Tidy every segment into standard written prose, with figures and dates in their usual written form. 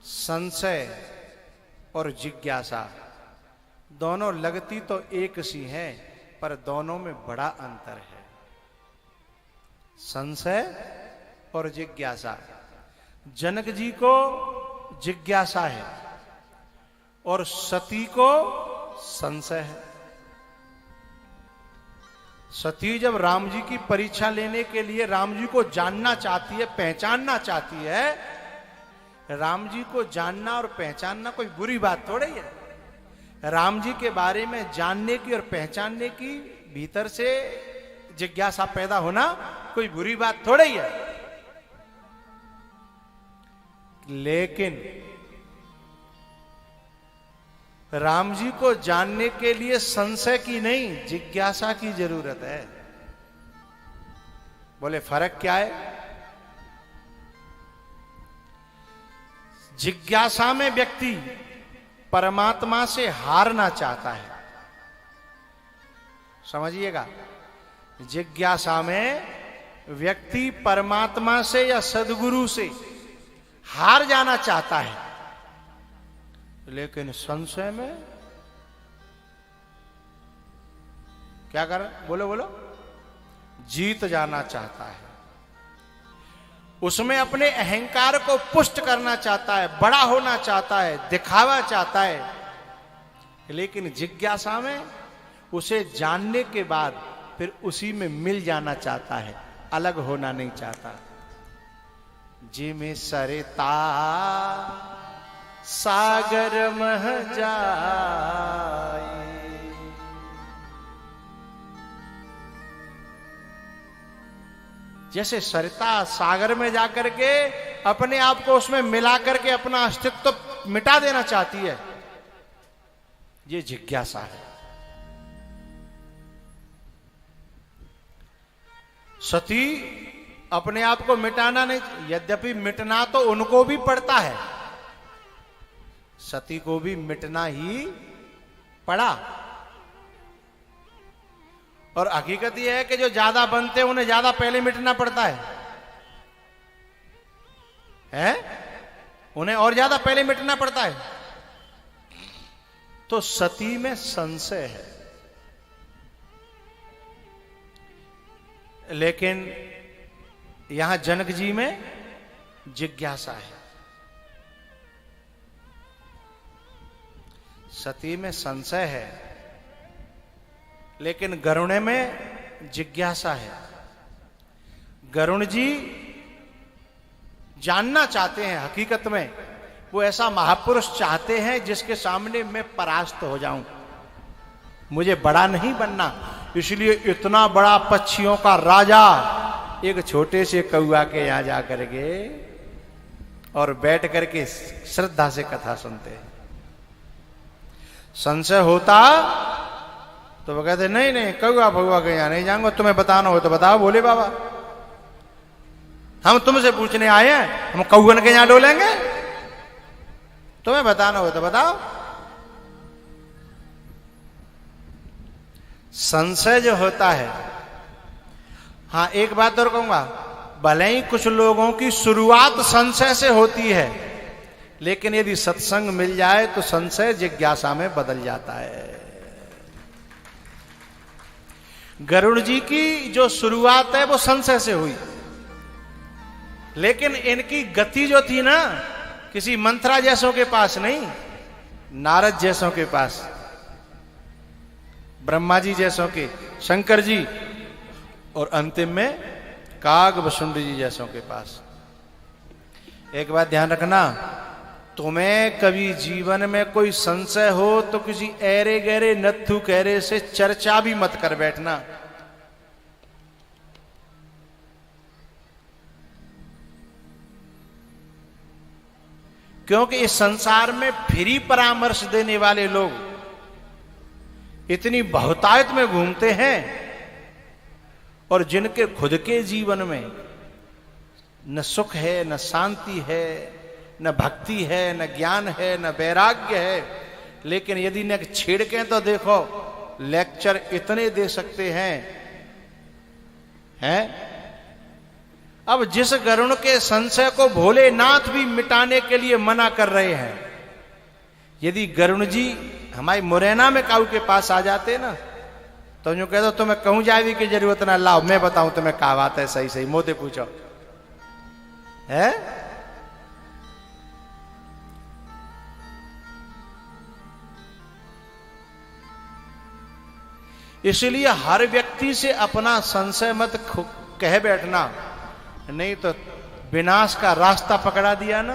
संशय और जिज्ञासा दोनों लगती तो एक सी हैं, पर दोनों में बड़ा अंतर है। संशय और जिज्ञासा। जनक जी को जिज्ञासा है और सती को संशय है। सती जब राम जी की परीक्षा लेने के लिए राम जी को जानना चाहती है, पहचानना चाहती है, राम जी को जानना और पहचानना कोई बुरी बात थोड़ी है। राम जी के बारे में जानने की और पहचानने की भीतर से जिज्ञासा पैदा होना कोई बुरी बात थोड़ी है। लेकिन राम जी को जानने के लिए संशय की नहीं, जिज्ञासा की जरूरत है। बोले फर्क क्या है? जिज्ञासा में व्यक्ति परमात्मा से हारना चाहता है। समझिएगा, जिज्ञासा में व्यक्ति परमात्मा से या सद्गुरु से हार जाना चाहता है, लेकिन संशय में क्या कर, बोलो बोलो, जीत जाना चाहता है। उसमें अपने अहंकार को पुष्ट करना चाहता है, बड़ा होना चाहता है, दिखावा चाहता है। लेकिन जिज्ञासा में उसे जानने के बाद फिर उसी में मिल जाना चाहता है, अलग होना नहीं चाहता। जिमे सरिता सागर मह जाए, जैसे सरिता सागर में जाकर के अपने आप को उसमें मिला करके अपना अस्तित्व तो मिटा देना चाहती है, ये जिज्ञासा है। सती अपने आप को मिटाना नहीं, यद्यपि मिटना तो उनको भी पड़ता है, सती को भी मिटना ही पड़ा। और हकीकत यह है कि जो ज्यादा बनते हैं उन्हें ज्यादा पहले मिटना पड़ता है? उन्हें और ज्यादा पहले मिटना पड़ता है। तो सती में संशय है, लेकिन यहां जनक जी में जिज्ञासा है। सती में संशय है, लेकिन गरुण में जिज्ञासा है। गरुण जी जानना चाहते हैं, हकीकत में वो ऐसा महापुरुष चाहते हैं जिसके सामने मैं परास्त हो जाऊं। मुझे बड़ा नहीं बनना, इसलिए इतना बड़ा पक्षियों का राजा एक छोटे से कौआ के यहां जाकर के और बैठ करके श्रद्धा से कथा सुनते हैं। संशय होता तो वो कहते नहीं नहीं, कौआ भगवा के यहां नहीं जाऊंगा, तुम्हें बताना हो तो बताओ। बोले बाबा, हम तुमसे पूछने आए हैं, हम कौअन के यहां डोलेंगे? तुम्हें बताना हो तो बताओ। संशय जो होता है, हाँ एक बात और कहूंगा, भले ही कुछ लोगों की शुरुआत संशय से होती है, लेकिन यदि सत्संग मिल जाए तो संशय जिज्ञासा में बदल जाता है। गरुड़ जी की जो शुरुआत है वो संशय से हुई, लेकिन इनकी गति जो थी ना, किसी मंत्रा जैसों के पास नहीं, नारद जैसों के पास, ब्रह्मा जी जैसों के, शंकर जी, और अंतिम में काग वसुंड जी जैसों के पास। एक बात ध्यान रखना, तुम्हें कभी जीवन में कोई संशय हो तो किसी ऐरे गहरे नत्थु कहरे से चर्चा भी मत कर बैठना। क्योंकि इस संसार में फ्री परामर्श देने वाले लोग इतनी बहुतायत में घूमते हैं, और जिनके खुद के जीवन में न सुख है, न शांति है, न भक्ति है, न ज्ञान है, न वैराग्य है, लेकिन यदि न छेड़के तो देखो लेक्चर इतने दे सकते हैं। अब जिस गरुण के संशय को भोलेनाथ भी मिटाने के लिए मना कर रहे हैं, यदि गरुण जी हमारी मुरैना में काऊ के पास आ जाते ना, तो यूं कह दो तुम्हें कहूं जावी की जरूरत ना, लाओ मैं बताऊं तुम्हें क्या बात है, सही सही मोते पूछो है। इसलिए हर व्यक्ति से अपना संशय मत कह बैठना, नहीं तो विनाश का रास्ता पकड़ा दिया ना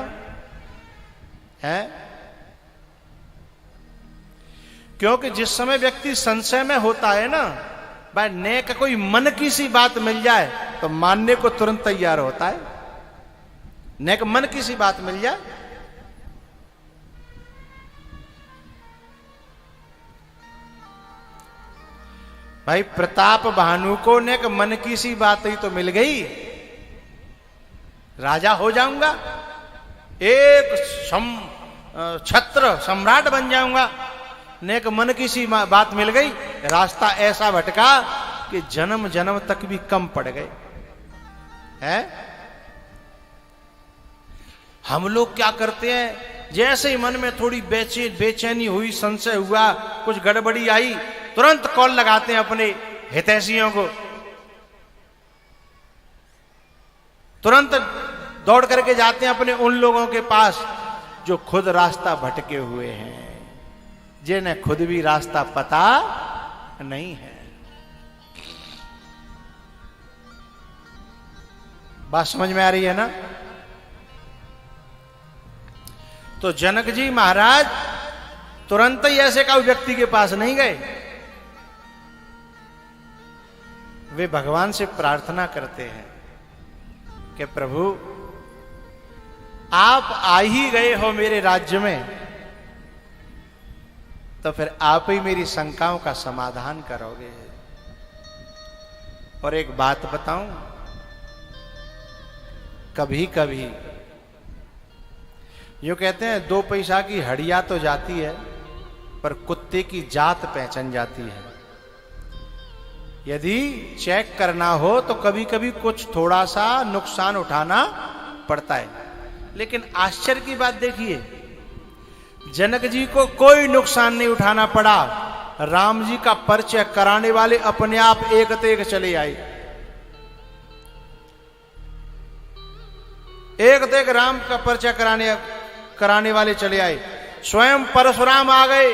है। क्योंकि जिस समय व्यक्ति संशय में होता है ना, भाई नेक कोई मन की सी बात मिल जाए तो मानने को तुरंत तैयार होता है। नेक मन की सी बात मिल जाए, भाई प्रताप भानु को नेक मन की सी बात ही तो मिल गई, राजा हो जाऊंगा, एक छत्र सम्राट बन जाऊंगा। नेक मन की सी बात मिल गई, रास्ता ऐसा भटका कि जन्म जन्म तक भी कम पड़ गए हैं। हम लोग क्या करते हैं, जैसे ही मन में थोड़ी बेचैनी हुई, संशय हुआ, कुछ गड़बड़ी आई, तुरंत कॉल लगाते हैं अपने हितैषियों को, तुरंत दौड़ करके जाते हैं अपने उन लोगों के पास जो खुद रास्ता भटके हुए हैं, जिन्हें खुद भी रास्ता पता नहीं है। बात समझ में आ रही है ना। तो जनक जी महाराज तुरंत ही ऐसे का व्यक्ति के पास नहीं गए, वे भगवान से प्रार्थना करते हैं कि प्रभु आप आ ही गए हो मेरे राज्य में, तो फिर आप ही मेरी शंकाओं का समाधान करोगे। और एक बात बताऊं, कभी कभी यूं कहते हैं 2 पैसा की हड़िया तो जाती है, पर कुत्ते की जात पहचान जाती है। यदि चेक करना हो तो कभी कभी कुछ थोड़ा सा नुकसान उठाना पड़ता है, लेकिन आश्चर्य की बात देखिए, जनक जी को कोई नुकसान नहीं उठाना पड़ा, राम जी का परिचय कराने वाले अपने आप एक तेग चले आए, एक तेग राम का परिचय कराने वाले चले आए। स्वयं परशुराम आ गए,